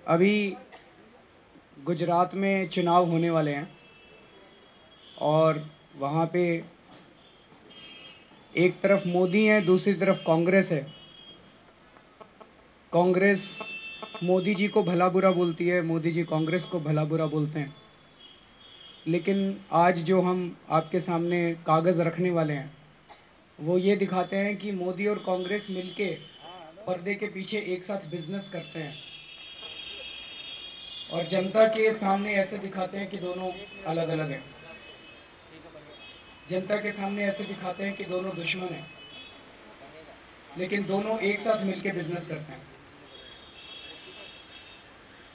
अभी गुजरात में चुनाव होने वाले हैं और वहाँ पे एक तरफ मोदी है, दूसरी तरफ कांग्रेस है। कांग्रेस मोदी जी को भला बुरा बोलती है, मोदी जी कांग्रेस को भला बुरा बोलते हैं। लेकिन आज जो हम आपके सामने कागज़ रखने वाले हैं वो ये दिखाते हैं कि मोदी और कांग्रेस मिलके पर्दे के पीछे एक साथ बिजनेस करते हैं और जनता के सामने ऐसे दिखाते हैं कि दोनों अलग अलग हैं। जनता के सामने ऐसे दिखाते हैं कि दोनों दुश्मन हैं, लेकिन दोनों एक साथ मिलकर बिजनेस करते हैं।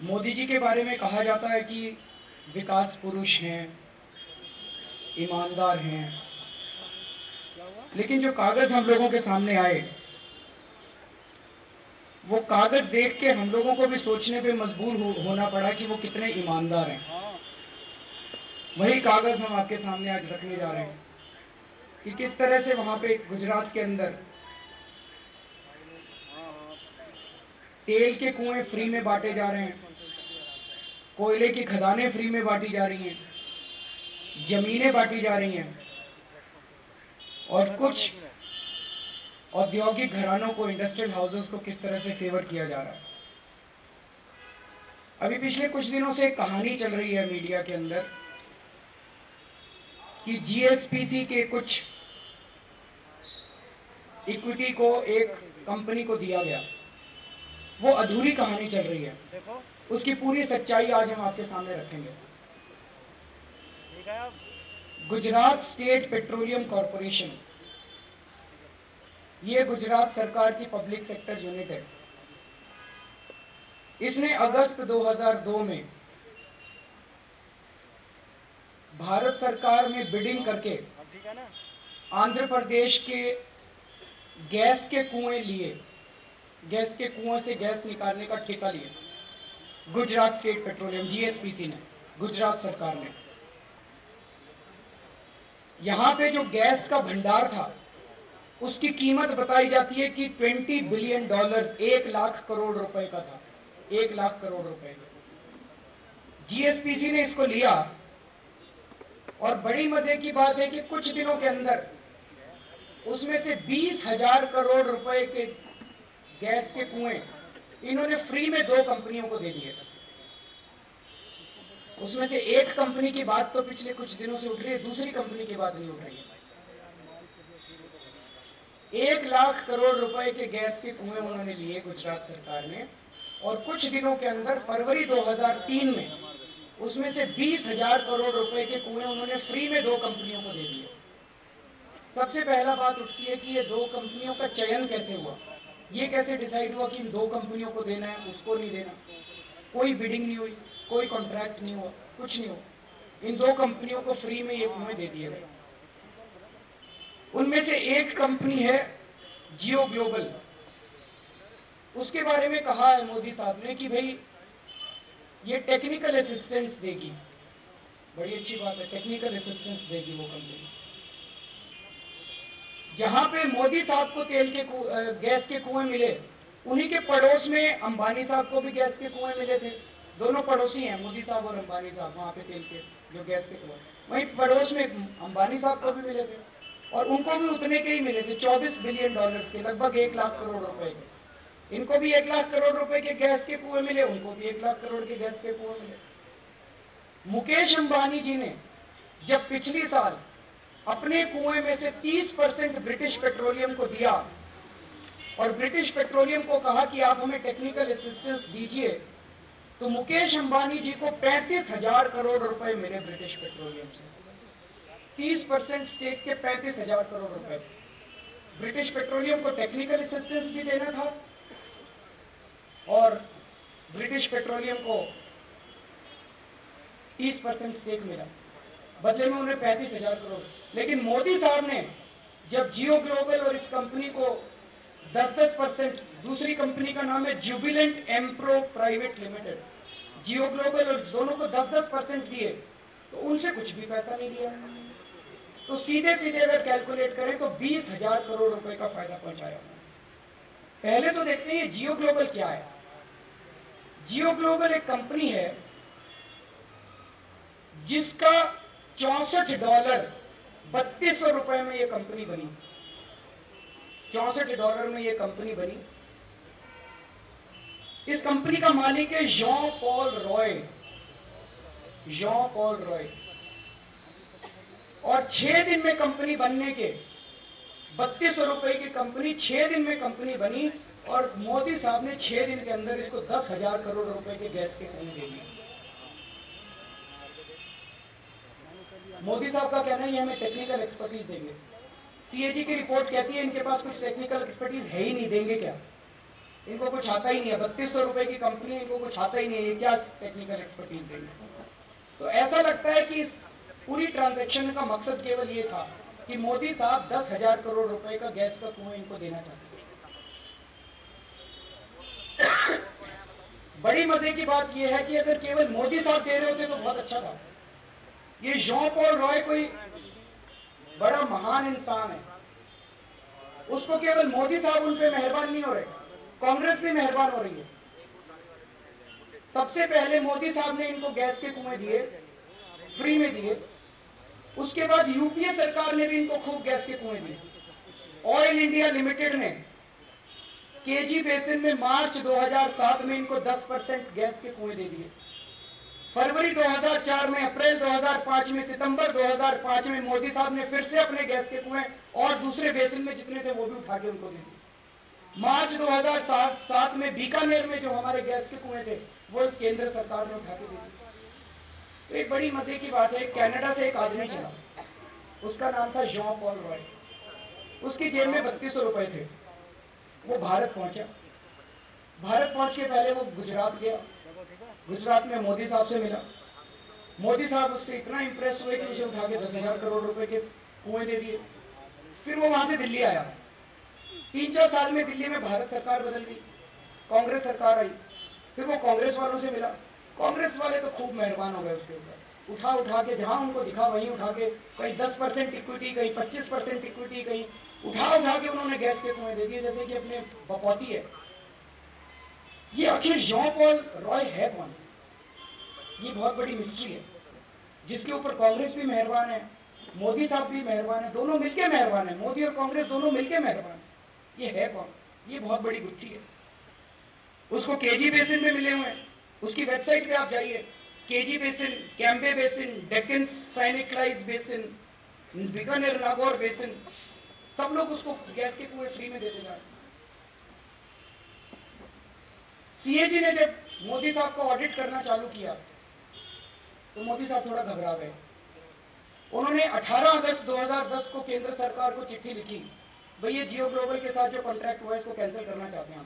मोदी जी के बारे में कहा जाता है कि विकास पुरुष हैं, ईमानदार हैं, लेकिन जो कागज हम लोगों के सामने आए वो कागज देख के हम लोगों को भी सोचने पे मजबूर होना पड़ा कि वो कितने ईमानदार हैं। वही कागज हम आपके सामने आज रखने जा रहे हैं कि किस तरह से वहां पे गुजरात के अंदर तेल के कुएं फ्री में बांटे जा रहे हैं, कोयले की खदानें फ्री में बांटी जा रही हैं, जमीनें बांटी जा रही हैं और कुछ औद्योगिक घरानों को, इंडस्ट्रियल हाउसेस को किस तरह से फेवर किया जा रहा है। अभी पिछले कुछ दिनों से एक कहानी चल रही है मीडिया के अंदर कि जीएसपीसी के कुछ इक्विटी को एक कंपनी को दिया गया। वो अधूरी कहानी चल रही है, उसकी पूरी सच्चाई आज हम आपके सामने रखेंगे। गुजरात स्टेट पेट्रोलियम कॉरपोरेशन, ये गुजरात सरकार की पब्लिक सेक्टर यूनिट है। इसने अगस्त 2002 में भारत सरकार में बिडिंग करके आंध्र प्रदेश के गैस के कुएं लिए, गैस के कुएं से गैस निकालने का ठेका लिया। गुजरात स्टेट पेट्रोलियम, जीएसपीसी ने, गुजरात सरकार ने। यहां पे जो गैस का भंडार था उसकी कीमत बताई जाती है कि $20 बिलियन, 1 लाख करोड़ रुपए का था, 1 लाख करोड़ रुपए। जीएसपीसी ने इसको लिया और बड़ी मजे की बात है कि कुछ दिनों के अंदर उसमें से 20,000 करोड़ रुपए के गैस के कुएं इन्होंने फ्री में 2 कंपनियों को दे दिए। उसमें से एक कंपनी की बात तो पिछले कुछ दिनों से उठ रही है, दूसरी कंपनी की बात नहीं उठ रही है। 1 लाख करोड़ रुपए के गैस के कुएं उन्होंने लिए गुजरात सरकार ने, और कुछ दिनों के अंदर फरवरी 2003 में उसमें से 20,000 करोड़ रुपए के कुएं उन्होंने फ्री में 2 कंपनियों को दे दिए। सबसे पहला बात उठती है कि ये 2 कंपनियों का चयन कैसे हुआ, ये कैसे डिसाइड हुआ कि इन 2 कंपनियों को देना है, उसको नहीं देना। कोई बिडिंग नहीं हुई, कोई कॉन्ट्रैक्ट नहीं हुआ, कुछ नहीं हुआ। इन 2 कंपनियों को फ्री में ये कुएं दे दिए गए। उनमें से एक कंपनी है जियो ग्लोबल। उसके बारे में कहा है मोदी साहब ने कि भाई ये टेक्निकल असिस्टेंस देगी। बड़ी अच्छी बात है, टेक्निकल असिस्टेंस देगी वो कंपनी। जहां पे मोदी साहब को तेल के गैस के कुएं मिले, उन्हीं के पड़ोस में अंबानी साहब को भी गैस के कुएं मिले थे। दोनों पड़ोसी हैं, मोदी साहब और अंबानी साहब, वहां पे तेल के जो गैस के कुएं। वहीं पड़ोस में अंबानी साहब को भी मिले थे और उनको भी उतने के ही मिले थे, $24 बिलियन के, लगभग 1 लाख करोड़ रुपए के। इनको भी 1 लाख करोड़ रुपए के गैस के कुएं मिले, उनको भी 1 लाख करोड़ के गैस के कुएं मिले। मुकेश अंबानी जी ने जब पिछली साल अपने कुएं में से 30% ब्रिटिश पेट्रोलियम को दिया और ब्रिटिश पेट्रोलियम को कहा कि आप हमें टेक्निकल असिस्टेंस दीजिए, तो मुकेश अंबानी जी को 35,000 करोड़ रुपए मिले ब्रिटिश पेट्रोलियम से। 30% स्टेक के 35,000 करोड़ रुपए। ब्रिटिश पेट्रोलियम को टेक्निकल असिस्टेंस भी देना था और ब्रिटिश पेट्रोलियम को 30% स्टेक मिला, बदले में उन्हें 35,000 करोड़। लेकिन मोदी साहब ने जब जियो ग्लोबल और इस कंपनी को 10-10%, दूसरी कंपनी का नाम है जुबिलेंट एम्प्रो प्राइवेट लिमिटेड, जियो ग्लोबल, और दोनों को 10-10% दिए, तो उनसे कुछ भी पैसा नहीं दिया। तो सीधे सीधे अगर कैलकुलेट करें तो 20,000 करोड़ रुपए का फायदा पहुंचाया। पहले तो देखते हैं ये जियो ग्लोबल क्या है। जियो ग्लोबल एक कंपनी है जिसका $64 ₹3200 में ये कंपनी बनी। $64 में ये कंपनी बनी। इस कंपनी का मालिक है जॉन पॉल रॉय। और 6 दिन में कंपनी बनने के ₹3200 की कंपनी 6 दिन में कंपनी बनी और मोदी साहब ने 6 दिन के अंदर इसको 10,000 करोड़ रुपए के गैस के कुएं दे दिए। मोदी साहब का कहना है ये हमें टेक्निकल एक्सपर्टीज देंगे। सीएजी की रिपोर्ट कहती है इनके पास कुछ टेक्निकल एक्सपर्टीज है ही नहीं, देंगे क्या? इनको कुछ आता ही नहीं है। ₹3200 की कंपनी, इनको कुछ आता ही नहीं है, ये क्या टेक्निकल एक्सपर्टीज देंगे? तो ऐसा लगता है कि इस पूरी ट्रांजैक्शन का मकसद केवल ये था कि मोदी साहब 10,000 करोड़ रुपए का गैस का कुआं इनको देना चाहते थे। बड़ी मजे की बात यह है कि अगर केवल मोदी साहब दे रहे होते तो बहुत अच्छा था। ये जॉन पॉल रॉय कोई बड़ा महान इंसान है, उसको केवल मोदी साहब उन पे मेहरबान नहीं हो रहे, कांग्रेस भी मेहरबान हो रही है। सबसे पहले मोदी साहब ने इनको गैस के कुएं दिए, फ्री में दिए। उसके बाद यूपीए सरकार ने भी इनको खूब गैस के कुएं दिए। ऑयल इंडिया लिमिटेड ने केजी बेसिन में मार्च 2007 में इनको 10% गैस के कुएं दे दिए। फरवरी 2004 में, अप्रैल 2005 में, सितंबर 2005 में मोदी साहब ने फिर से अपने गैस के कुएं और दूसरे बेसिन में जितने थे वो भी उठा के उनको दे दिए। मार्च 2007 में बीकानेर में जो हमारे गैस के कुएं थे वो केंद्र सरकार ने उठा के दे दिए। तो एक बड़ी मजे की बात है, कनाडा से एक आदमी चला, उसका नाम था जॉन पॉल रॉय। उसकी जेब में ₹3200 थे। वो भारत पहुंचा। भारत पहुंच के पहले वो गुजरात गया। गुजरात में मोदी साहब से मिला। मोदी साहब उससे इतना इंप्रेस हुए कि उसे उठा के 10,000 करोड़ रुपए के कुएं दे दिए। फिर वो वहां से दिल्ली आया। 3-4 साल में दिल्ली में भारत सरकार बदल गई, कांग्रेस सरकार आई। फिर वो कांग्रेस वालों से मिला। कांग्रेस वाले तो खूब मेहरबान हो गए उसके ऊपर। उठा के जहां उनको दिखा वहीं उठा के, कहीं 10% इक्विटी, कहीं 25% इक्विटी, कहीं उठा के उन्होंने गैस के कुएं दे दिए जैसे कि अपने बपौती है। ये आखिर जॉन पॉल रॉय है कौन? ये बहुत बड़ी मिस्ट्री है जिसके ऊपर कांग्रेस भी मेहरबान है, मोदी साहब भी मेहरबान है, दोनों मिलके मेहरबान है। मोदी और कांग्रेस दोनों मिलके मेहरबान है। ये है कौन? ये बहुत बड़ी गुत्थी है। उसको केजी बेसिन में मिले हुए हैं। उसकी वेबसाइट पे आप जाइए, KG basin, Cambay basin, Deccan syneclise basin, Bikaner Nagaur basin, सब लोग उसको गैस के कुएं फ्री में देते जा रहे हैं। सीएजी ने जब मोदी साहब को ऑडिट करना चालू किया तो मोदी साहब थोड़ा घबरा गए। उन्होंने 18 अगस्त 2010 को केंद्र सरकार को चिट्ठी लिखी, भाई ये जियो ग्लोबल के साथ जो कॉन्ट्रैक्ट हुआ है इसको कैंसिल करना चाहते हैं।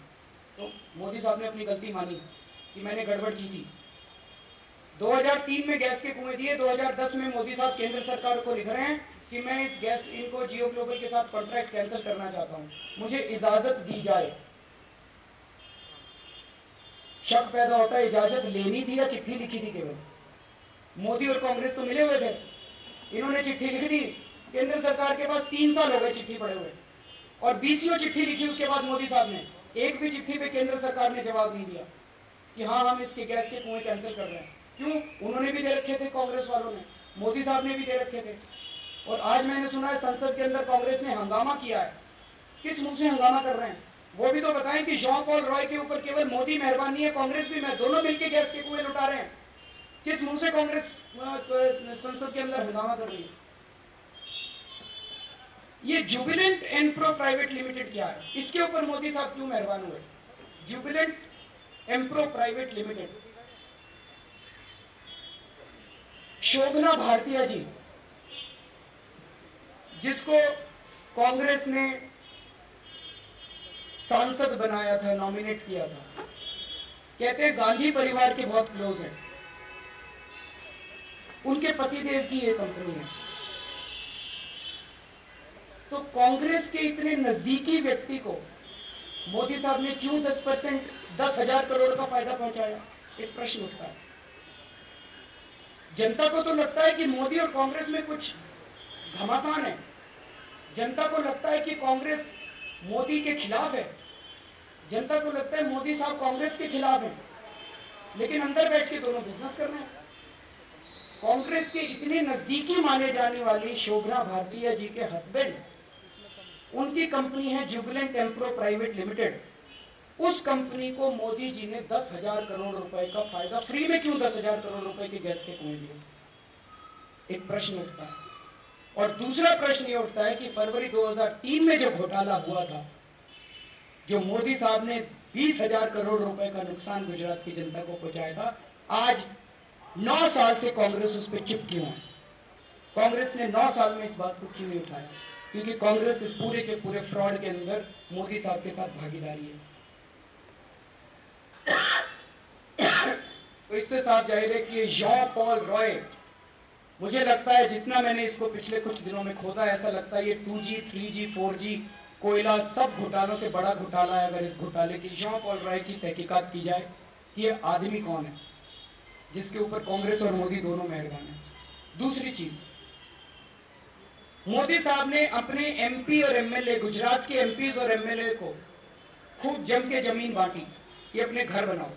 तो मोदी साहब ने अपनी गलती मानी कि मैंने गड़बड़ की थी। 2003 में गैस के कुएं दिए। 2010 में मोदी साहब केंद्र सरकार को लिख रहे हैं कि मैं इनको जियो ग्लोबल के साथ कॉन्ट्रैक्ट कैंसिल करना चाहता हूं, मुझे इजाजत दी जाए। शक पैदा होता है इजाजत लेनी थी या चिट्ठी लिखी थी केवल? मोदी और कांग्रेस तो मिले हुए थे, इन्होंने चिट्ठी लिख दी। केंद्र सरकार के पास 3 साल हो गए चिट्ठी पड़े हुए और 20 चिट्ठी लिखी। उसके बाद मोदी साहब ने एक भी चिट्ठी पे केंद्र सरकार ने जवाब नहीं दिया कि हाँ हम इसके गैस के कुएं कैंसिल कर रहे हैं। क्यों? उन्होंने भी दे रखे थे, कांग्रेस वालों ने, मोदी साहब ने भी दे रखे थे। और आज मैंने सुना है संसद के अंदर कांग्रेस ने हंगामा किया है। किस मुंह से हंगामा कर रहे हैं? वो भी तो बताएं कि जॉन पॉल रॉय के ऊपर केवल मोदी मेहरबान नहीं है, कांग्रेस भी दोनों मिलकर गैस के कुएं लुटा रहे हैं। किस मुंह से कांग्रेस संसद के अंदर हंगामा कर रही है? ये जुबिलेंट एम्प्रो प्राइवेट लिमिटेड क्या है? इसके ऊपर मोदी साहब क्यों मेहरबान हुए? जुबिलेंट एम्प्रो प्राइवेट लिमिटेड, शोभना भाटिया जी, जिसको कांग्रेस ने सांसद बनाया था, नॉमिनेट किया था, कहते हैं गांधी परिवार के बहुत क्लोज हैं। उनके पतिदेव की ये कंपनी है। तो कांग्रेस के इतने नजदीकी व्यक्ति को मोदी साहब ने क्यों 10,000 करोड़ का फायदा पहुंचाया? एक प्रश्न उठता है। जनता को तो लगता है कि मोदी और कांग्रेस में कुछ घमासान है। जनता को लगता है कि कांग्रेस मोदी के खिलाफ है। जनता को लगता है मोदी साहब कांग्रेस के खिलाफ हैं। लेकिन अंदर बैठ के दोनों बिजनेस कर रहे हैं। कांग्रेस के इतने नजदीकी माने जाने वाली शोभना भारतीय जी के हस्बैंड, उनकी कंपनी है जुबिलेंट एम्प्रो प्राइवेट लिमिटेड। उस कंपनी को मोदी जी ने 10,000 करोड़ रुपए का फायदा फ्री में क्यों 10,000 करोड़ रुपए के गैस के कुएं दिए? एक प्रश्न उठता है। और दूसरा प्रश्न ये उठता है कि फरवरी 2003 में जो घोटाला हुआ था, जो मोदी साहब ने 20,000 करोड़ रुपए का नुकसान गुजरात की जनता को पहुंचाया था, आज 9 साल से कांग्रेस उस पर चुप क्यों है? कांग्रेस ने 9 साल में इस बात को क्यों नहीं उठाया? क्योंकि कांग्रेस इस पूरे के पूरे फ्रॉड के अंदर मोदी साहब के साथ भागीदारी है। तो इससे साफ जाहिर है कि ये जॉन पॉल रॉय, मुझे लगता है जितना मैंने इसको पिछले कुछ दिनों में खोदा, ऐसा लगता है ये 2G, 3G, 4G कोयला सब घोटालों से बड़ा घोटाला है। अगर इस घोटाले की जॉन पॉल रॉय की तहकीकात की जाए कि ये आदमी कौन है जिसके ऊपर कांग्रेस और मोदी दोनों मेहरबान है। दूसरी चीज, मोदी साहब ने अपने एमपी और एमएलए, गुजरात के एमपीज और एमएलए को खूब जम के जमीन बांटी कि अपने घर बनाओ।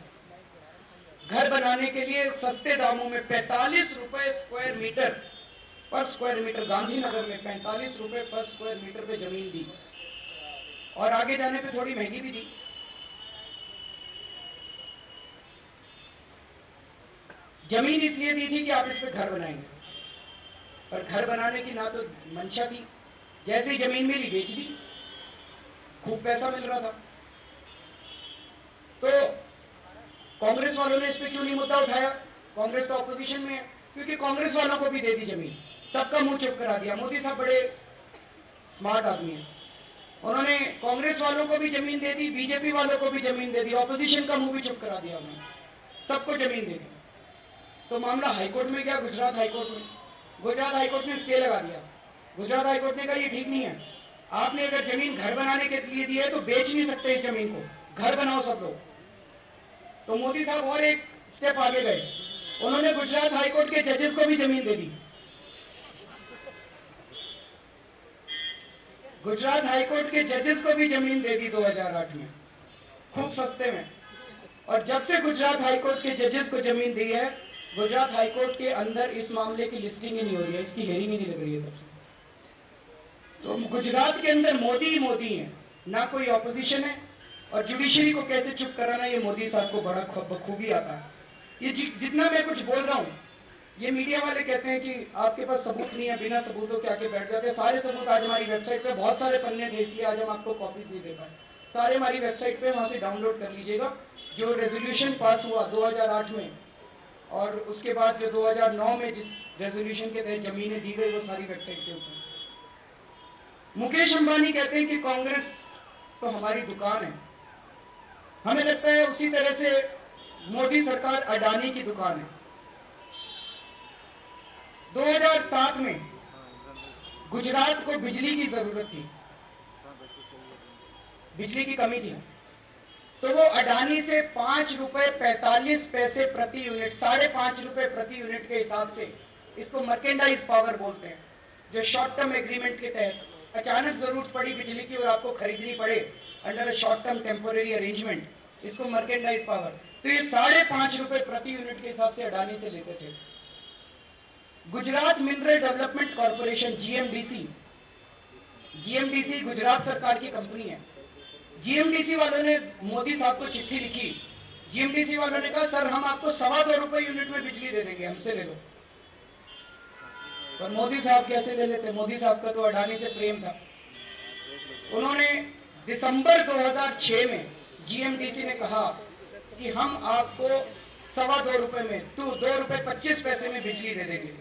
घर बनाने के लिए सस्ते दामों में 45 रुपए स्क्वायर मीटर पर स्क्वायर मीटर, गांधीनगर में 45 रुपए पर स्क्वायर मीटर पे जमीन दी, और आगे जाने पे थोड़ी महंगी भी दी। जमीन इसलिए दी थी कि आप इस पे घर बनाएंगे, पर घर बनाने की ना तो मंशा थी, जैसे ही जमीन मिली बेच दी, खूब पैसा मिल रहा था। तो कांग्रेस वालों ने इस पे क्यों नहीं मुद्दा उठाया? कांग्रेस तो ऑपोजिशन में है, क्योंकि कांग्रेस वालों को भी दे दी जमीन, सबका मुंह चुप करा दिया। मोदी साहब बड़े स्मार्ट आदमी हैं, उन्होंने कांग्रेस वालों को भी जमीन दे दी, बीजेपी वालों को भी जमीन दे दी, ऑपोजिशन का मुंह भी चुप करा दिया उन्होंने, सबको जमीन दे दी। तो मामला हाईकोर्ट में गया, गुजरात हाईकोर्ट में। गुजरात हाईकोर्ट ने स्टे लगा दिया। गुजरात हाईकोर्ट ने कहा ये ठीक नहीं है, आपने अगर जमीन घर बनाने के लिए दी है तो बेच नहीं सकते इस जमीन को, घर बनाओ सब लोग। तो मोदी साहब और एक स्टेप आगे गए, उन्होंने गुजरात हाईकोर्ट के जजेस को भी जमीन दे दी। गुजरात हाईकोर्ट के जजेस को भी जमीन दे दी 2008 में, खूब सस्ते में। और जब से गुजरात हाईकोर्ट के जजेस को जमीन दी है, गुजरात हाईकोर्ट के अंदर इस मामले की लिस्टिंग ही नहीं हो रही है, इसकी हेयरिंग ही नहीं लग रही है तब से। तो गुजरात के अंदर मोदी ही मोदी है, ना कोई ऑपोजिशन है। और जुडिशरी को कैसे चुप कराना, ये मोदी साहब को बड़ा बखूबी आता है। ये जितना मैं कुछ बोल रहा हूँ, ये मीडिया वाले कहते हैं कि आपके पास सबूत नहीं है, बिना सबूतों के आके बैठ जाते हैं। सारे सबूत आज हमारी वेबसाइट पे, बहुत सारे पन्ने थे, इसलिए आज हम आपको कॉपीज नहीं दे पाए। सारे हमारी वेबसाइट पे, वहां से डाउनलोड कर लीजिएगा। जो रेजोल्यूशन पास हुआ 2008 में, और उसके बाद जो 2009 में जिस रेजोल्यूशन के तहत जमीनें दी गई, वो सारी वेबसाइट पे ऊपर। मुकेश अंबानी कहते हैं कि कांग्रेस तो हमारी दुकान है। हमें लगता है उसी तरह से मोदी सरकार अडानी की दुकान है। 2007 में गुजरात को बिजली की जरूरत थी, बिजली की कमी थी, तो वो अडानी से 5 रुपए 45 पैसे प्रति यूनिट, 5.5 रुपए प्रति यूनिट के हिसाब से, इसको मर्केंडाइज पावर बोलते हैं, जो शॉर्ट टर्म एग्रीमेंट के तहत अचानक जरूरत पड़ी बिजली की और आपको खरीदनी पड़े under short term temporary arrangement, इसको मर्केंडाइज पावर, तो ये 5.5 रुपए प्रति यूनिट के हिसाब से अडानी से लेते थे। Gujarat mineral development corporation, GMDC Gujarat सरकार की कंपनी है। जीएमडीसी वालों ने मोदी साहब को चिट्ठी लिखी। जीएमडीसी वालों ने कहा सर हम आपको 2.25 रुपए यूनिट में बिजली दे देंगे, हमसे ले लो। पर मोदी साहब कैसे ले लेते? मोदी साहब का तो अडानी से प्रेम था। उन्होंने दिसंबर 2006 में जीएमडीसी ने कहा कि हम आपको 2.25 रुपए में, 2 रुपए 25 पैसे में बिजली दे देंगे।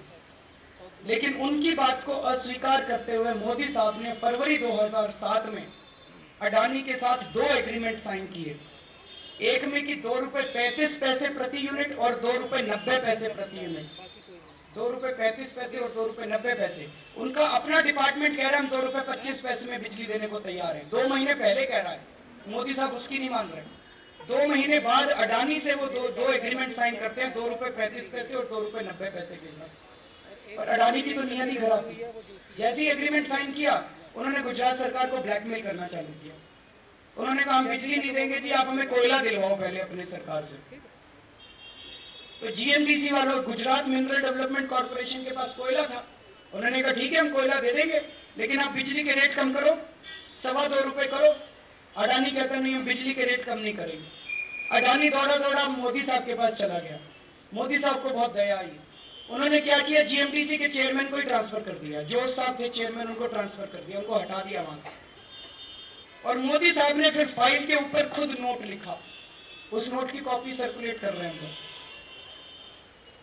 लेकिन उनकी बात को अस्वीकार करते हुए मोदी साहब ने फरवरी 2007 में अडानी के साथ 2 एग्रीमेंट साइन किए। एक में कि 2 रुपए 35 पैसे प्रति यूनिट और 2 रुपए 90 पैसे प्रति यूनिट, 2 रुपए 35 पैसे और 2 रुपए 90 पैसे। उनका अपना डिपार्टमेंट कह रहा है हम 2 रुपए 25 पैसे में बिजली देने को तैयार है। 2 महीने पहले कह रहा है, मोदी साहब उसकी नहीं मान रहे। 2 महीने बाद अडानी से वो दो एग्रीमेंट साइन करते हैं, 2 रुपए 35 पैसे और 2 रुपए 90 पैसे के हिसाब से। और अडानी की तो नियत ही खराब थी। जैसे ही एग्रीमेंट साइन किया, उन्होंने गुजरात सरकार को ब्लैकमेल करना चालू किया। उन्होंने कहा हम बिजली नहीं देंगे जी, आप हमें कोयला दिलवाओ पहले अपने सरकार से। तो जीएमडीसी वालों, गुजरात मिनरल डेवलपमेंट कॉर्पोरेशन के पास कोयला था, उन्होंने कहा ठीक है हम कोयला दे देंगे, लेकिन आप बिजली के रेट कम करो, 2.25 रुपए करो। अडानी कहता नहीं हम बिजली के रेट कम नहीं करेंगे। अडानी दौड़ा दौड़ा मोदी साहब के पास चला गया, मोदी साहब को बहुत दया आई, उन्होंने क्या किया, जीएमडीसी के चेयरमैन को ही ट्रांसफर कर दिया, जोश साहब थे चेयरमैन, उनको ट्रांसफर कर दिया, उनको हटा दिया वहां से। और मोदी साहब ने फिर फाइल के ऊपर खुद नोट लिखा, उस नोट की कॉपी सर्कुलेट कर रहे हैं।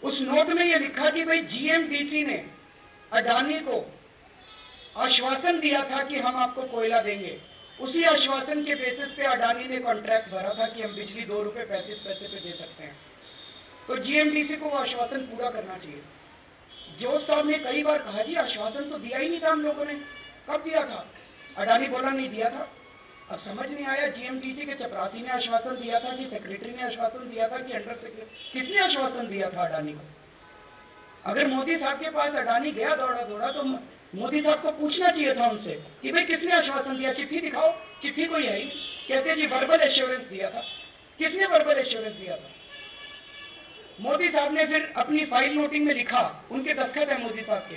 उस नोट में यह लिखा कि भाई जीएमडीसी ने अडानी को आश्वासन दिया था कि हम आपको कोयला देंगे, उसी आश्वासन के बेसिस पे अडानी ने कॉन्ट्रैक्ट भरा था कि हम बिजली 2 रुपए 35 पैसे पे दे सकते हैं। तो जीएमडीसी को वो आश्वासन पूरा करना चाहिए। जोश साहब ने कई बार कहा जी आश्वासन तो दिया ही नहीं था हम लोगों ने, कब दिया था? अडानी बोला नहीं दिया था। अब समझ नहीं आया, जीएमडीसी के चपरासी ने आश्वासन दिया था कि सेक्रेटरी ने आश्वासन दिया था कि अंडर सेक्रेटरी, किसने आश्वासन दिया था अडानी को? अगर मोदी साहब के पास अडानी गया दौड़ा दौड़ा तो मोदी साहब को पूछना चाहिए था उनसे कि भाई किसने आश्वासन दिया, चिट्ठी दिखाओ। चिट्ठी कोई है ही, कहते जी वर्बल एश्योरेंस दिया था। किसने वर्बल एश्योरेंस दिया था? मोदी साहब ने फिर अपनी फाइल नोटिंग में लिखा, उनके दस्तखत है मोदी साहब के,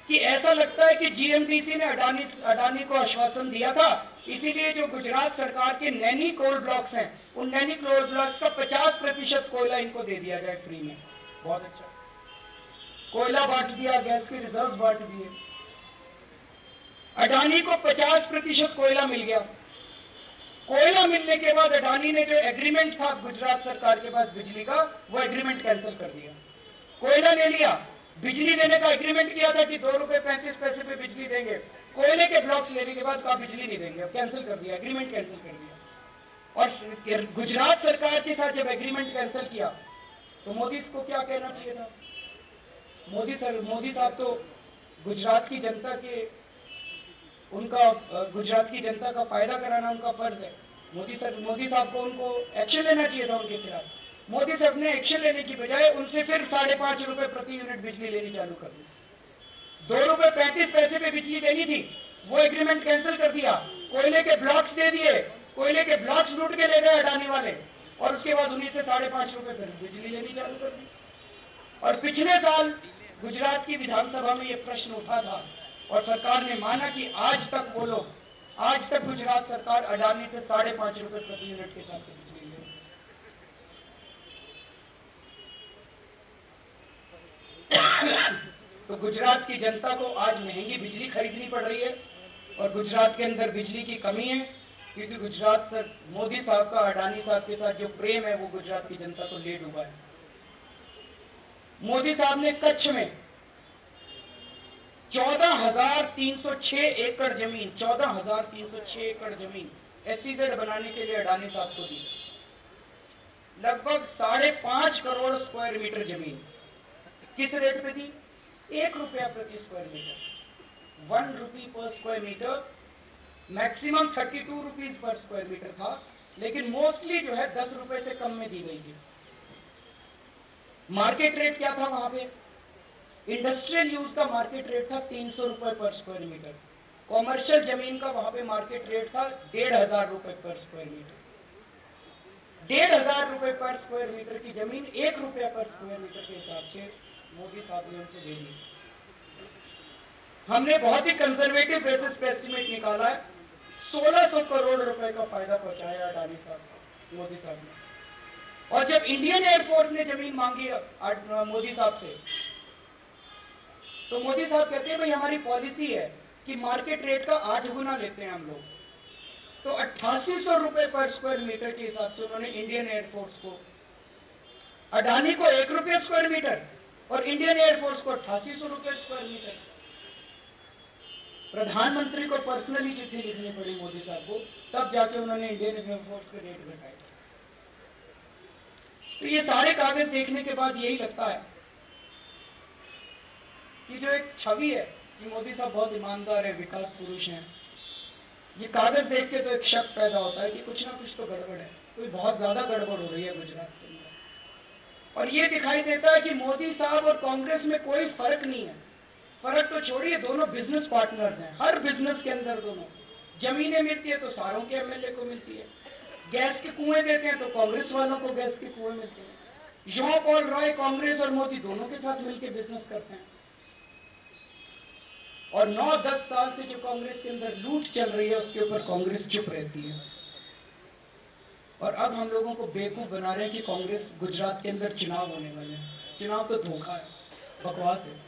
कि ऐसा लगता है कि जीएमडीसी ने अडानी को आश्वासन दिया था, इसीलिए जो गुजरात सरकार के नैनी कोल ब्लॉक्स हैं, उन नैनी कोल ब्लॉक्स का 50% कोयला इनको दे दिया जाए फ्री में। बहुत अच्छा, कोयला बांट दिया, गैस के रिजर्व बांट दिए, अडानी को 50% कोयला मिल गया। कोयला मिलने के बाद अडानी ने जो एग्रीमेंट था गुजरात सरकार के पास बिजली का, वो एग्रीमेंट कैंसिल कर दिया। कोयला ले लिया, बिजली देने का एग्रीमेंट किया था कि 2 रुपए 35 पैसे पे बिजली देंगे, कोयले के ब्लॉक्स लेने के बाद कहा बिजली नहीं देंगे, अब कैंसिल कर दिया, एग्रीमेंट कैंसिल कर दिया। और गुजरात सरकार के साथ जब एग्रीमेंट कैंसिल किया तो मोदी को क्या कहना चाहिए था? मोदी साहब तो गुजरात की जनता के, उनका गुजरात की जनता का फायदा कराना उनका फर्ज है। मोदी साहब को उनको एक्शन लेना चाहिए था उनके खिलाफ। मोदी साहब ने एक्शन लेने की बजाय उनसे फिर 5.5 रुपए प्रति यूनिट बिजली लेनी चालू कर दी। 2 रुपए 35 पैसे पे बिजली देनी थी, वो एग्रीमेंट कैंसिल कर दिया, कोयले के ब्लॉक्स दे दिए, कोयले के ब्लॉक्स लूट के ले गए अडानी वाले, और उसके बाद उन्हीं से 5.5 रुपए फिर बिजली लेनी चालू कर दी। और पिछले साल गुजरात की विधानसभा में यह प्रश्न उठा था और सरकार ने माना कि आज तक गुजरात सरकार अडानी से 5.5 रुपए प्रति यूनिट के साथ बिजली ले। तो गुजरात की जनता को आज महंगी बिजली खरीदनी पड़ रही है और गुजरात के अंदर बिजली की कमी है, क्योंकि गुजरात सर मोदी साहब का अडानी साहब के साथ जो प्रेम है वो गुजरात की जनता को ले डूबा है। मोदी साहब ने कच्छ में 14,306 एकड़ जमीन, 14,306 एकड़ जमीन SEZ बनाने के लिए अडानी साहब को दी। लगभग 5.5 करोड़ स्क्वायर मीटर जमीन किस रेट पे दी? 1 रुपया प्रति square metre, 1 rupee per square metre. Maximum 32 rupees per square metre था, लेकिन मोस्टली जो है 10 रुपए से कम में दी गई थी। मार्केट रेट क्या था वहां पे? इंडस्ट्रियल यूज का मार्केट रेट था 300 रुपए पर स्क्वायर मीटर। कॉमर्शियल जमीन का वहां पे मार्केट रेट था 1,500 रुपए पर स्क्वायर मीटर। 1,500 रुपए पर स्क्वायर मीटर की जमीन 1 रुपया पर स्क्वायर मीटर के हिसाब से मोदी साहब ने उनको दे दी। हमने बहुत ही कंजर्वेटिव बेसिस पे एस्टिमेट निकाला है, 1600 करोड़ रुपए का फायदा पहुंचाया अडानी साहब मोदी साहब ने। और जब इंडियन एयरफोर्स ने जमीन मांगी मोदी साहब से, तो मोदी साहब कहते हैं भाई हमारी पॉलिसी है कि मार्केट रेट का 8 गुना लेते हैं हम लोग। तो 8800 रुपए पर स्क्वायर मीटर के हिसाब से उन्होंने इंडियन एयरफोर्स को, अडानी को 1 रुपया स्क्वायर मीटर और इंडियन एयरफोर्स को 8800 रुपए स्क्वायर मीटर। प्रधानमंत्री को पर्सनली चिट्ठी लिखनी पड़ी मोदी साहब को, तब जाके उन्होंने इंडियन एयरफोर्स के रेट घटाए। तो ये सारे कागज देखने के बाद यही लगता है कि जो एक छवि है कि मोदी साहब बहुत ईमानदार है, विकास पुरुष हैं, ये कागज देख के तो एक शक पैदा होता है कि कुछ ना कुछ तो गड़बड़ है, कोई बहुत ज्यादा गड़बड़ हो रही है गुजरात के अंदर। और ये दिखाई देता है कि मोदी साहब और कांग्रेस में कोई फर्क नहीं है। फर्क तो छोड़िए, दोनों बिजनेस पार्टनर्स हैं। हर बिजनेस के अंदर दोनों, जमीनें मिलती है तो सारों के MLA को मिलती है, गैस के कुएं देते हैं तो कांग्रेस वालों को गैस के कुएं मिलते हैं। जॉन पॉल रॉय कांग्रेस और मोदी दोनों के साथ मिलकर बिजनेस करते हैं। और 9-10 साल से जो कांग्रेस के अंदर लूट चल रही है उसके ऊपर कांग्रेस चुप रहती है। और अब हम लोगों को बेवकूफ बना रहे हैं कि कांग्रेस गुजरात के अंदर चुनाव होने वाले हैं। चुनाव तो धोखा है, बकवास है।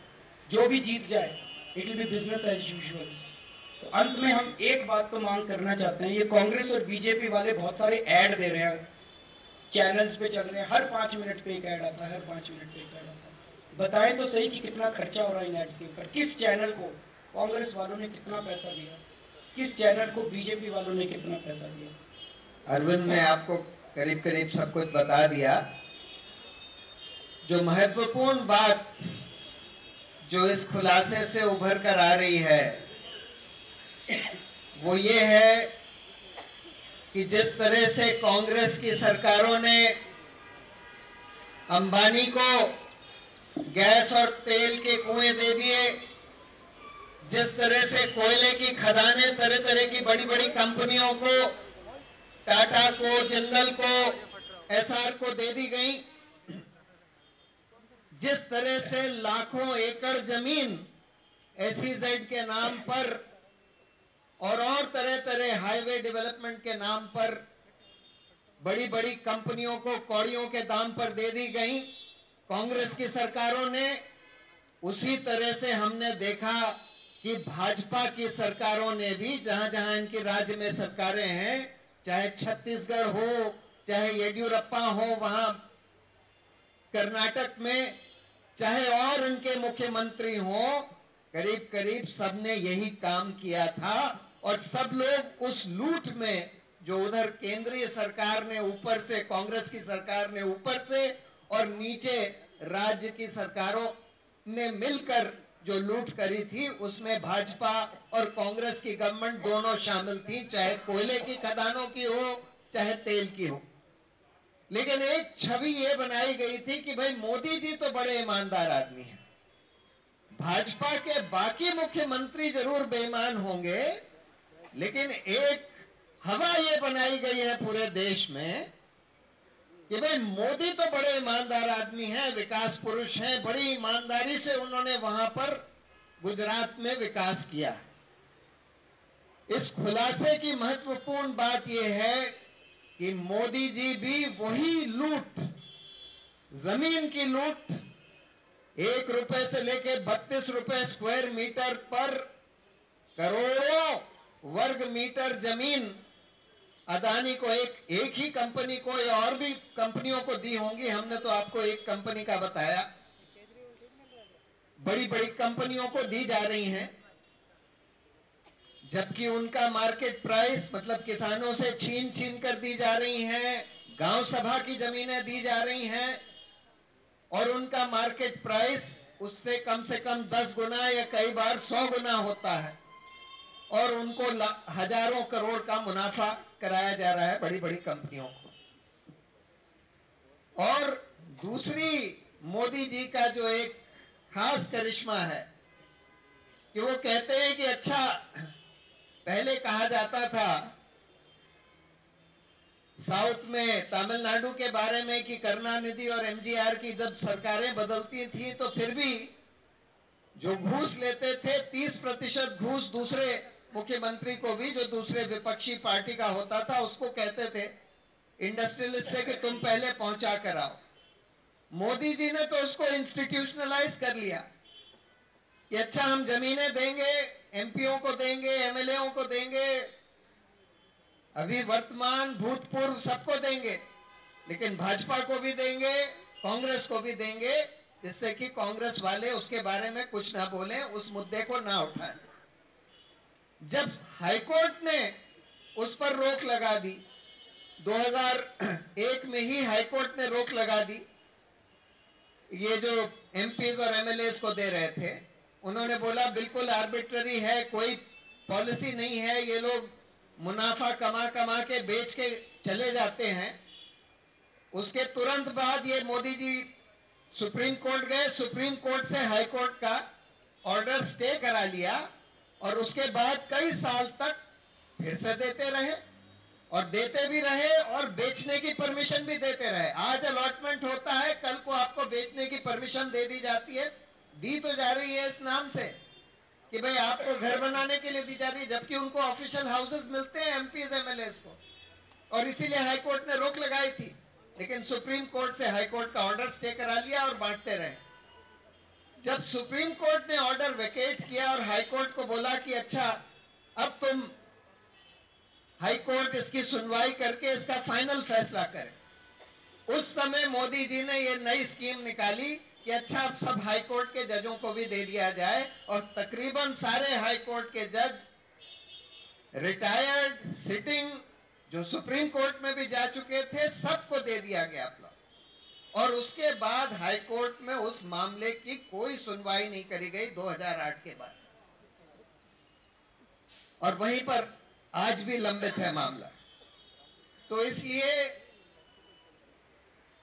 जो भी जीत जाए it will be business as usual. तो अंत में हम एक बात तो मांग करना चाहते हैं, ये कांग्रेस और बीजेपी वाले बहुत सारे ऐड दे रहे हैं, चैनल्स पे चल रहे हैं, हर 5 मिनट पे एक ऐड आता है, हर 5 मिनट पे एक ऐड आता है। बताएं तो सही कि कितना खर्चा हो रहा है इन एड्स के ऊपर। किस चैनल को कांग्रेस वालों ने कितना पैसा दिया, किस चैनल को बीजेपी वालों ने कितना पैसा दिया। अरविंद ने आपको करीब करीब सब कुछ बता दिया। जो महत्वपूर्ण बात जो इस खुलासे से उभर कर आ रही है वो ये है कि जिस तरह से कांग्रेस की सरकारों ने अंबानी को गैस और तेल के कुएं दे दिए, जिस तरह से कोयले की खदानें तरह तरह की बड़ी बड़ी कंपनियों को, टाटा को, जिंदल को, एसआर को दे दी गई, जिस तरह से लाखों एकड़ जमीन एसईजेड के नाम पर और तरह तरह हाईवे डेवलपमेंट के नाम पर बड़ी बड़ी कंपनियों को कौड़ियों के दाम पर दे दी गई कांग्रेस की सरकारों ने, उसी तरह से हमने देखा कि भाजपा की सरकारों ने भी जहां जहां इनके राज्य में सरकारें हैं, चाहे छत्तीसगढ़ हो, चाहे येडियुरप्पा हो वहां कर्नाटक में, चाहे और उनके मुख्यमंत्री हो, करीब करीब सबने यही काम किया था। और सब लोग उस लूट में जो उधर केंद्रीय सरकार ने ऊपर से, कांग्रेस की सरकार ने ऊपर से और नीचे राज्य की सरकारों ने मिलकर जो लूट करी थी, उसमें भाजपा और कांग्रेस की गवर्नमेंट दोनों शामिल थी, चाहे कोयले की खदानों की हो, चाहे तेल की हो। लेकिन एक छवि ये बनाई गई थी कि भाई मोदी जी तो बड़े ईमानदार आदमी हैं, भाजपा के बाकी मुख्यमंत्री जरूर बेईमान होंगे, लेकिन एक हवा ये बनाई गई है पूरे देश में कि भाई मोदी तो बड़े ईमानदार आदमी हैं, विकास पुरुष हैं, बड़ी ईमानदारी से उन्होंने वहां पर गुजरात में विकास किया। इस खुलासे की महत्वपूर्ण बात यह है कि मोदी जी भी वही लूट, जमीन की लूट, 1 रुपए से लेके 32 रुपए स्क्वायर मीटर पर करोड़ों वर्ग मीटर जमीन अदानी को, एक ही कंपनी को या और भी कंपनियों को दी होंगी, हमने तो आपको एक कंपनी का बताया, बड़ी बड़ी कंपनियों को दी जा रही हैं, जबकि उनका मार्केट प्राइस मतलब किसानों से छीन छीन कर दी जा रही हैं, गांव सभा की जमीनें दी जा रही हैं और उनका मार्केट प्राइस उससे कम से कम 10 गुना या कई बार 100 गुना होता है और उनको हजारों करोड़ का मुनाफा कराया जा रहा है बड़ी बड़ी कंपनियों को। और दूसरी मोदी जी का जो एक खास करिश्मा है कि वो कहते हैं कि अच्छा, पहले कहा जाता था साउथ में तमिलनाडु के बारे में कि करुणानिधि और एमजीआर की जब सरकारें बदलती थी तो फिर भी जो घूस लेते थे 30% घूस दूसरे मुख्यमंत्री को भी, जो दूसरे विपक्षी पार्टी का होता था, उसको कहते थे इंडस्ट्रियलिस्ट से कि तुम पहले पहुंचा कर आओ। मोदी जी ने तो उसको इंस्टीट्यूशनलाइज कर लिया कि अच्छा हम जमीनें देंगे, एमपीओ को देंगे, एमएलएओ को देंगे, अभी वर्तमान भूतपूर्व सबको देंगे, लेकिन भाजपा को भी देंगे, कांग्रेस को भी देंगे, जिससे कि कांग्रेस वाले उसके बारे में कुछ ना बोलें, उस मुद्दे को ना उठाएं। जब हाईकोर्ट ने उस पर रोक लगा दी, 2001 में ही हाईकोर्ट ने रोक लगा दी, ये जो एमपीज और एमएलएस को दे रहे थे, उन्होंने बोला बिल्कुल आर्बिट्ररी है, कोई पॉलिसी नहीं है, ये लोग मुनाफा कमा कमा के बेच के चले जाते हैं। उसके तुरंत बाद ये मोदी जी सुप्रीम कोर्ट गए, सुप्रीम कोर्ट से हाई कोर्ट का ऑर्डर स्टे करा लिया और उसके बाद कई साल तक फिर से देते रहे और देते भी रहे और बेचने की परमिशन भी देते रहे। आज अलॉटमेंट होता है, कल परमिशन दे दी जाती है, दी तो जा रही है इस नाम से कि भाई आपको घर बनाने के लिए दी जा रही है, जबकि उनको ऑफिशियल हाउसेस मिलते हैं एमपीज एमएलएस को, और इसीलिए हाईकोर्ट ने रोक लगाई थी। लेकिन सुप्रीम कोर्ट से हाईकोर्ट का ऑर्डर स्टे करा लिया और बांटते रहे। जब सुप्रीम कोर्ट ने ऑर्डर वेकेट किया और हाईकोर्ट को बोला कि अच्छा अब तुम हाईकोर्ट इसकी सुनवाई करके इसका फाइनल फैसला करे, उस समय मोदी जी ने ये नई स्कीम निकाली कि अच्छा अब सब हाईकोर्ट के जजों को भी दे दिया जाए, और तकरीबन सारे हाईकोर्ट के जज रिटायर्ड, सिटिंग, जो सुप्रीम कोर्ट में भी जा चुके थे, सबको दे दिया गया अपना। और उसके बाद हाईकोर्ट में उस मामले की कोई सुनवाई नहीं करी गई 2008 के बाद, और वहीं पर आज भी लंबित है मामला। तो इसलिए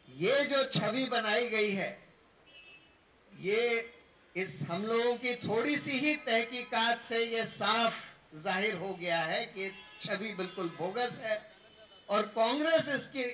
ये जो छवि बनाई गई है, ये इस हम लोगों की थोड़ी सी ही तहकीकात से ये साफ जाहिर हो गया है कि छवि बिल्कुल बोगस है, और कांग्रेस इसके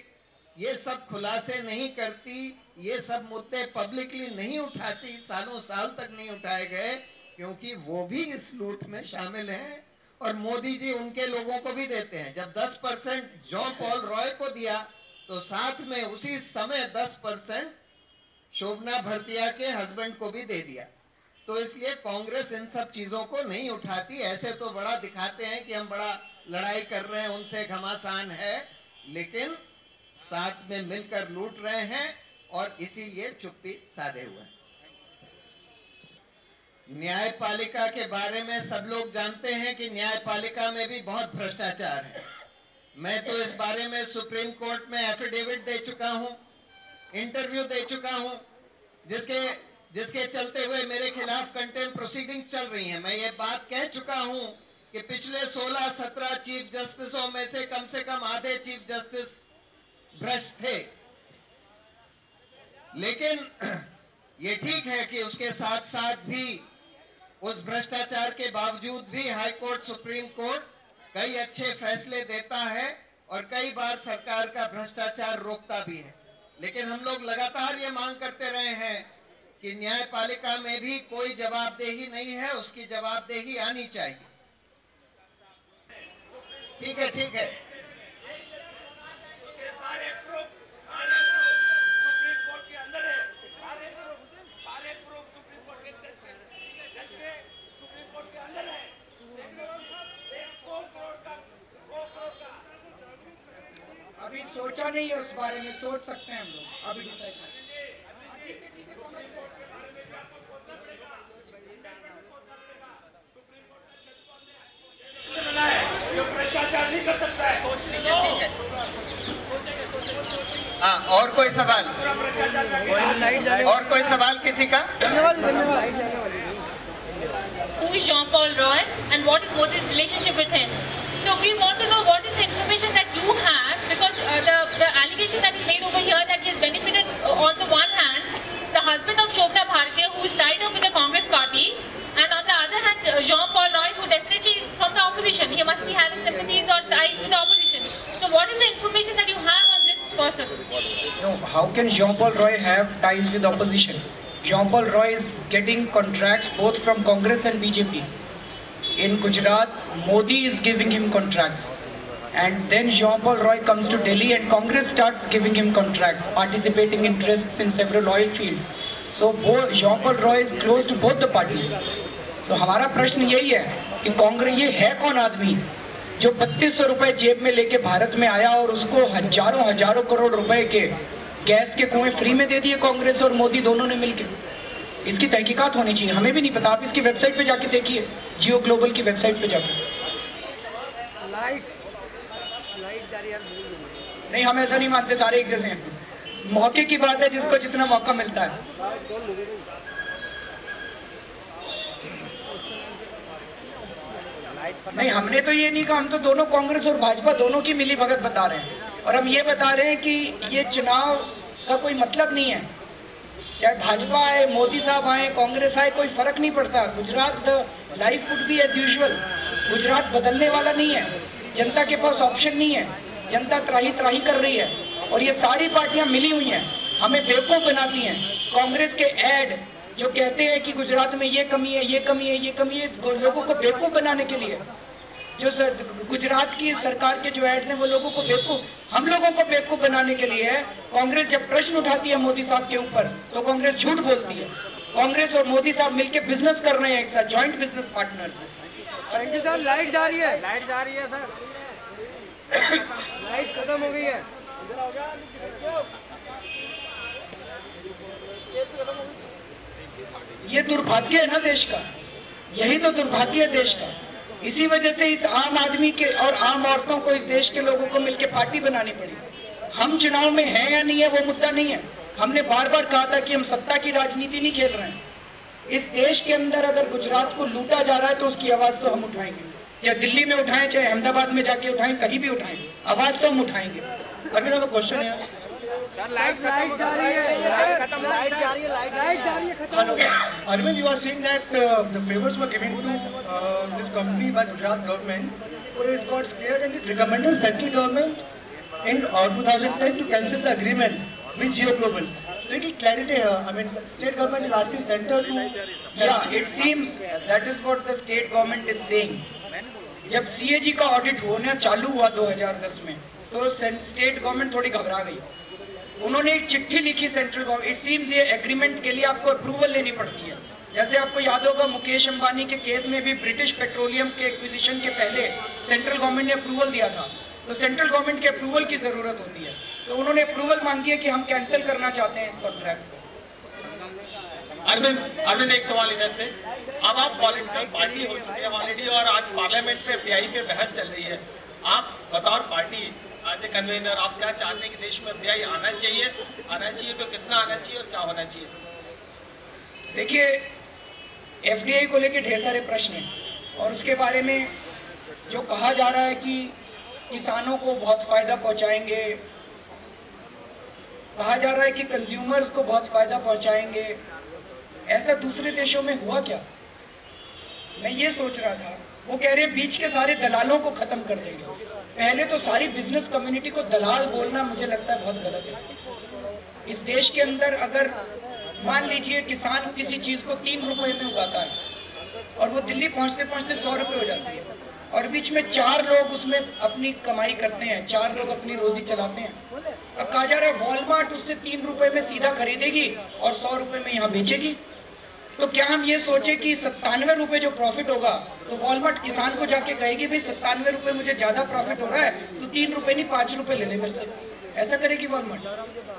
ये सब खुलासे नहीं करती, ये सब मुद्दे पब्लिकली नहीं उठाती, सालों साल तक नहीं उठाए गए, क्योंकि वो भी इस लूट में शामिल हैं और मोदी जी उनके लोगों को भी देते हैं। जब 10% जॉन पॉल रॉय को दिया तो साथ में उसी समय 10% शोभना भरतिया के हस्बैंड को भी दे दिया। तो इसलिए कांग्रेस इन सब चीजों को नहीं उठाती। ऐसे तो बड़ा दिखाते हैं कि हम बड़ा लड़ाई कर रहे हैं, उनसे घमासान है, लेकिन साथ में मिलकर लूट रहे हैं और इसीलिए चुप्पी साधे हुए हैं। न्यायपालिका के बारे में सब लोग जानते हैं कि न्यायपालिका में भी बहुत भ्रष्टाचार है। मैं तो इस बारे में सुप्रीम कोर्ट में एफिडेविट दे चुका हूं, इंटरव्यू दे चुका हूं, जिसके चलते हुए मेरे खिलाफ कंटेम्प्ट प्रोसीडिंग्स चल रही हैं। मैं ये बात कह चुका हूं कि पिछले 16-17 चीफ जस्टिसों में से कम आधे चीफ जस्टिस भ्रष्ट थे। लेकिन ये ठीक है कि उसके साथ साथ भी उस भ्रष्टाचार के बावजूद भी हाई कोर्ट, सुप्रीम कोर्ट कई अच्छे फैसले देता है और कई बार सरकार का भ्रष्टाचार रोकता भी है। लेकिन हम लोग लगातार ये मांग करते रहे हैं कि न्यायपालिका में भी कोई जवाबदेही नहीं है, उसकी जवाबदेही आनी चाहिए। ठीक है, ठीक है। अभी सोचा नहीं है उस बारे में, सोच सकते हैं हम लोग, अभी डिसाइड करें। हाँ, और कोई सवाल? और कोई सवाल किसी का? Who is Jean Paul Roy and what is Modi's relationship with him? So we want to know what is the information that you have, because the allegation that is made over here that he has benefited on the one hand the husband of Shobna Bhartiya, who is tied up with the Congress party, and on the other hand Jean Paul Roy, who definitely is from the opposition. He must be having sympathies or ties with the opposition. So what is the information that you have on this person? No, how can Jean Paul Roy have ties with opposition? Jean Paul Roy is getting contracts both from Congress and BJP. In Gujarat, Modi is giving him contracts, and then Jean Paul Roy comes to Delhi and Congress starts giving him contracts, participating interests in several oil fields. So Jean Paul Roy is close to both the parties. तो हमारा प्रश्न यही है कि कांग्रेस, ये है कौन आदमी जो 3200 रुपए जेब में लेके भारत में आया और उसको हजारों करोड़ रुपए के गैस के कुएं फ्री में दे दिए कांग्रेस और मोदी दोनों ने मिलकर? इसकी तहकीकात होनी चाहिए, हमें भी नहीं पता। आप इसकी वेबसाइट पे जाके देखिए, जियो ग्लोबल की वेबसाइट पे जाके। नहीं, हम ऐसा नहीं मानते, सारे एक जैसे हैं। मौके की बात है, जिसको जितना मौका मिलता है। नहीं, हमने तो ये नहीं कहा, हम तो दोनों कांग्रेस और भाजपा दोनों की मिली भगत बता रहे हैं, और हम ये बता रहे हैं कि ये चुनाव का कोई मतलब नहीं है। चाहे भाजपा आए, मोदी साहब आए, कांग्रेस आए, कोई फर्क नहीं पड़ता। Gujarat life would be as usual. Gujarat बदलने वाला नहीं है, जनता के पास ऑप्शन नहीं है, जनता त्राही कर रही है, और ये सारी पार्टियां मिली हुई हैं, हमें बेवकूफ बनाती हैं। कांग्रेस के ऐड जो कहते हैं कि गुजरात में ये कमी है, ये कमी है, ये कमी है, लोगों को बेवकूफ बनाने के लिए, जो गुजरात की सरकार के जो एड्स हैं वो लोगों को बेवकूफ, हम लोगों को बेवकूफ बनाने के लिए है। कांग्रेस जब प्रश्न उठाती है मोदी साहब के ऊपर तो कांग्रेस झूठ बोलती है। कांग्रेस और मोदी साहब मिलकर बिजनेस कर रहे हैं एक साथ, joint business partners. Thank you sir. Light जा रही है, लाइट जा रही है सर, लाइट खत्म हो गई है। ये दुर्भाग्य है ना देश का, यही तो दुर्भाग्य है देश का। इसी वजह से इस आम आदमी के और आम औरतों को, इस देश के लोगों को मिलकर पार्टी बनानी पड़ी। हम चुनाव में हैं या नहीं है वो मुद्दा नहीं है। हमने बार बार कहा था कि हम सत्ता की राजनीति नहीं खेल रहे हैं। इस देश के अंदर अगर गुजरात को लूटा जा रहा है तो उसकी आवाज तो हम उठाएंगे, चाहे दिल्ली में उठाएं, चाहे अहमदाबाद में जाके उठाएं, कहीं भी उठाएं, आवाज तो हम उठाएंगे। अभी तो क्वेश्चन है, लाइट जा रही है, लाइट जा रही है खत्म। Arvind, you are saying that the favors were given to this company by Gujarat government, who has got scared and it recommended central government in 2010 to cancel the agreement with Jio Global. Little clarity here. I mean, the state government is asking center to. Yeah, it seems that is what the state government is saying. जब CAG का audit होना चालू हुआ 2010 में तो state government थोड़ी घबरा गई। उन्होंने एक चिट्ठी लिखी सेंट्रल गवर्नमेंट। इट सीम्स ये एग्रीमेंट के लिए आपको अप्रूवल लेनी पड़ती है। जैसे आपको याद होगा मुकेश अंबानी के केस में भी ब्रिटिश पेट्रोलियम के एक्विजिशन के पहले सेंट्रल गवर्नमेंट ने अप्रूवल दिया था, तो सेंट्रल गवर्नमेंट के अप्रूवल की जरूरत होती है। तो उन्होंने अप्रूवल मांगी है कि हम कैंसिल करना चाहते हैं इस कॉन्ट्रैक्ट को। अरविंद एक सवाल इधर से, अब आप पॉलिटिकल पार्टी हो चुके हैं ऑलरेडी और आज पार्लियामेंट पे एफडीआई पे बहस चल रही है। आप बतौर पार्टी आज ए कन्वीनर आप क्या चाहते हैं कि देश में एफडीआई आना चाहिए तो कितना आना चाहिए और क्या होना चाहिए? देखिए, एफडीआई को लेकर ढेर सारे प्रश्न हैं और उसके बारे में जो कहा जा रहा है कि किसानों को बहुत फायदा पहुंचाएंगे, कहा जा रहा है कि कंज्यूमर्स को बहुत फायदा पहुंचाएंगे, ऐसा दूसरे देशों में हुआ क्या? मैं ये सोच रहा था, वो कह रहे हैं बीच के सारे दलालों को खत्म कर देंगे। पहले तो सारी बिजनेस कम्युनिटी को दलाल बोलना मुझे लगता है बहुत गलत है। इस देश के अंदर अगर मान लीजिए किसान किसी चीज को 3 रुपए में उगाता है और वो दिल्ली पहुंचते पहुंचते 100 रुपए हो जाती है और बीच में 4 लोग उसमें अपनी कमाई करते हैं, 4 लोग अपनी रोजी चलाते हैं। अब कहा जा रहा है वॉलमार्ट उससे 3 रुपए में सीधा खरीदेगी और 100 रुपए में यहाँ बेचेगी। तो क्या हम ये सोचे कि 97 रुपए जो प्रॉफिट होगा तो वॉलमार्ट किसान को जाके कहेगी भाई 97 रुपए मुझे ज्यादा प्रॉफिट हो रहा है तो 3 रुपए नहीं 5 रुपए ले ले मेरे से? ऐसा करेगी वॉलमार्ट?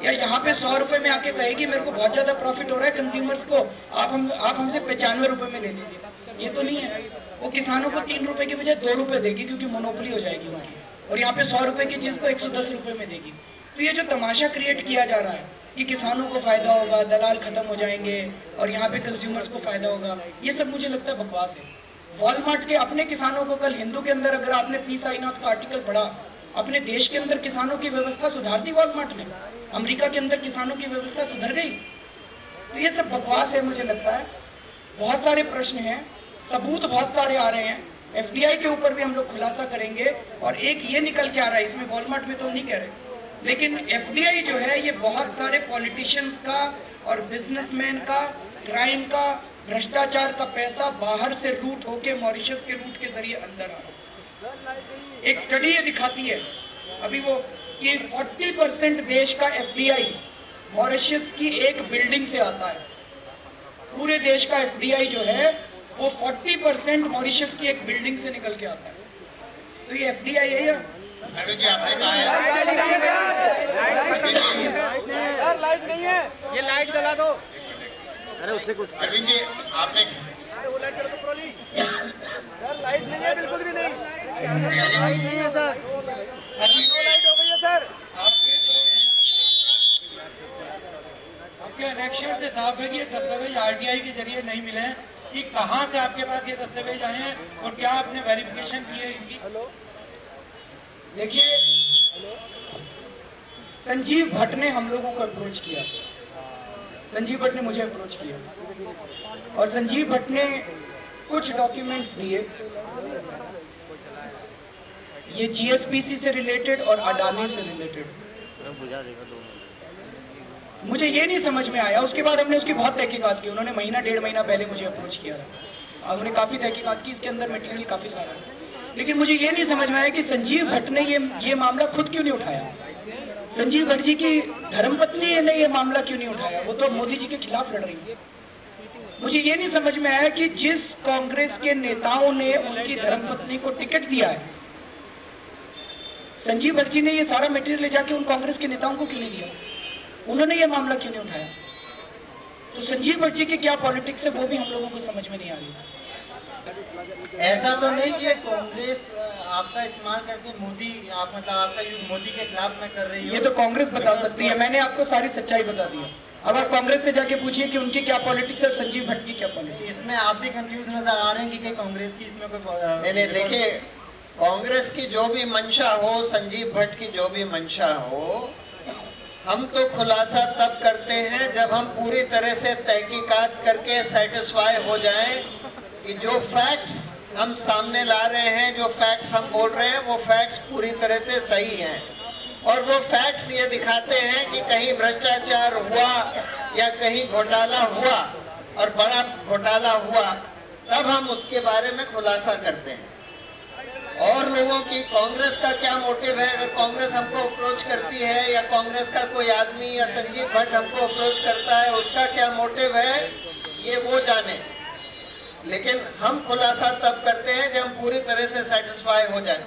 या यहाँ पे 100 रुपए में आके कहेगी मेरे को बहुत ज्यादा प्रॉफिट हो रहा है कंज्यूमर्स को, आप हमसे 95 रुपए में ले लीजिए? ये तो नहीं है। वो किसानों को 3 रुपए की बजाय 2 रुपए देगी क्योंकि मोनोपोली हो जाएगी उनकी, और यहाँ पे 100 रुपए की चीज को 110 रुपए में देगी। तो ये जो तमाशा क्रिएट किया जा रहा है कि किसानों को फायदा होगा, दलाल खत्म हो जाएंगे और यहाँ पे कंज्यूमर्स को फायदा होगा, ये सब मुझे लगता है बकवास है। वॉलमार्ट के अपने किसानों को, कल हिंदू के अंदर अगर आपने पी साईनाथ का आर्टिकल पढ़ा, अपने देश के अंदर किसानों की व्यवस्था सुधार दी वॉलमार्ट ने, अमेरिका के अंदर किसानों की व्यवस्था सुधर गई। तो ये सब बकवास है मुझे लगता है। बहुत सारे प्रश्न हैं, सबूत बहुत सारे आ रहे हैं, एफडीआई के ऊपर भी हम लोग खुलासा करेंगे और एक ये निकल के आ रहा है, इसमें वॉलमार्ट में तो नहीं कह रहे, लेकिन एफडीआई जो है ये बहुत सारे पॉलिटिशियंस का और बिजनेसमैन का, क्राइम का, भ्रष्टाचार का पैसा बाहर से रूट होके मॉरिशस के रूट के जरिए अंदर आ रहा है। एक स्टडी ये दिखाती है अभी वो कि 40% देश का एफडीआई मॉरिशस की एक बिल्डिंग से आता है। पूरे देश का एफडीआई जो है वो 40% मॉरिशस की एक बिल्डिंग से निकल के आता है। तो ये एफडीआई है या अरविंद जी आपने कहा है लाइट नहीं है, ये लाइट जला दो। अरे उससे कुछ अरविंद जी आपने वो लाइट कर दो प्रोली। सर लाइट नहीं है, बिल्कुल भी नहीं, लाइट नहीं है सर, लाइट हो गई है सर। आपके अनेक्शन से साफ है कि ये दस्तावेज आरटीआई के जरिए नहीं मिले हैं, कि कहाँ से आपके पास ये दस्तावेज आए हैं और क्या आपने वेरिफिकेशन की है इनकी? देखिए, संजीव भट्ट ने हम लोगों को अप्रोच किया, संजीव भट्ट ने मुझे अप्रोच किया और संजीव भट्ट ने कुछ डॉक्यूमेंट्स दिए, ये जीएसपीसी से रिलेटेड और अडानी से रिलेटेड। मुझे ये नहीं समझ में आया। उसके बाद हमने उसकी बहुत तहकीकात की, उन्होंने महीना 1.5 महीना पहले मुझे अप्रोच किया था, उन्होंने काफ़ी तहकीकात की, इसके अंदर मटेरियल काफ़ी सारा है। लेकिन मुझे ये नहीं समझ में आया कि संजीव भट्ट ने ये मामला खुद क्यों नहीं उठाया। संजीव भट्ट जी की धर्मपत्नी ने ये मामला क्यों नहीं उठाया, वो तो मोदी जी के खिलाफ लड़ रही है। मुझे ये नहीं समझ में आया कि जिस कांग्रेस के नेताओं ने उनकी धर्मपत्नी को टिकट दिया है, संजीव भट्ट जी ने ये सारा मटेरियल ले जाके उन कांग्रेस के नेताओं को क्यों नहीं दिया, उन्होंने ये मामला क्यों नहीं उठाया। तो संजीव भट्ट जी की क्या पॉलिटिक्स है वो भी हम लोगों को समझ में नहीं आ रही। ऐसा तो नहीं कि कांग्रेस आपका इस्तेमाल करके मोदी आप मतलब आपका यूज मोदी के खिलाफ में कर रही है, ये तो कांग्रेस बता सकती है, मैंने आपको सारी सच्चाई बता दी है। अब आप कांग्रेस से जाके पूछिए कि उनकी क्या पॉलिटिक्स है और संजीव भट्ट की क्या पॉलिटिक्स। इसमें आप भी कंफ्यूज नजर आ रहे हैं कि कांग्रेस की इसमें कोई नहीं, देखिए कांग्रेस की जो भी मंशा हो, संजीव भट्ट की जो भी मंशा हो, हम तो खुलासा तब करते हैं जब हम पूरी तरह से तहकीकात करके सेटिस्फाई हो जाएं कि जो फैक्ट्स हम सामने ला रहे हैं, जो फैक्ट्स हम बोल रहे हैं, वो फैक्ट्स पूरी तरह से सही हैं। और वो फैक्ट्स ये दिखाते हैं कि कहीं भ्रष्टाचार हुआ या कहीं घोटाला हुआ और बड़ा घोटाला हुआ, तब हम उसके बारे में खुलासा करते हैं। और लोगों की कांग्रेस का क्या मोटिव है, अगर कांग्रेस हमको अप्रोच करती है या कांग्रेस का कोई आदमी या संजीव भट्ट हमको अप्रोच करता है, उसका क्या मोटिव है ये वो जाने। लेकिन हम खुलासा तब करते हैं जब हम पूरी तरह से सेटिस्फाई हो जाए।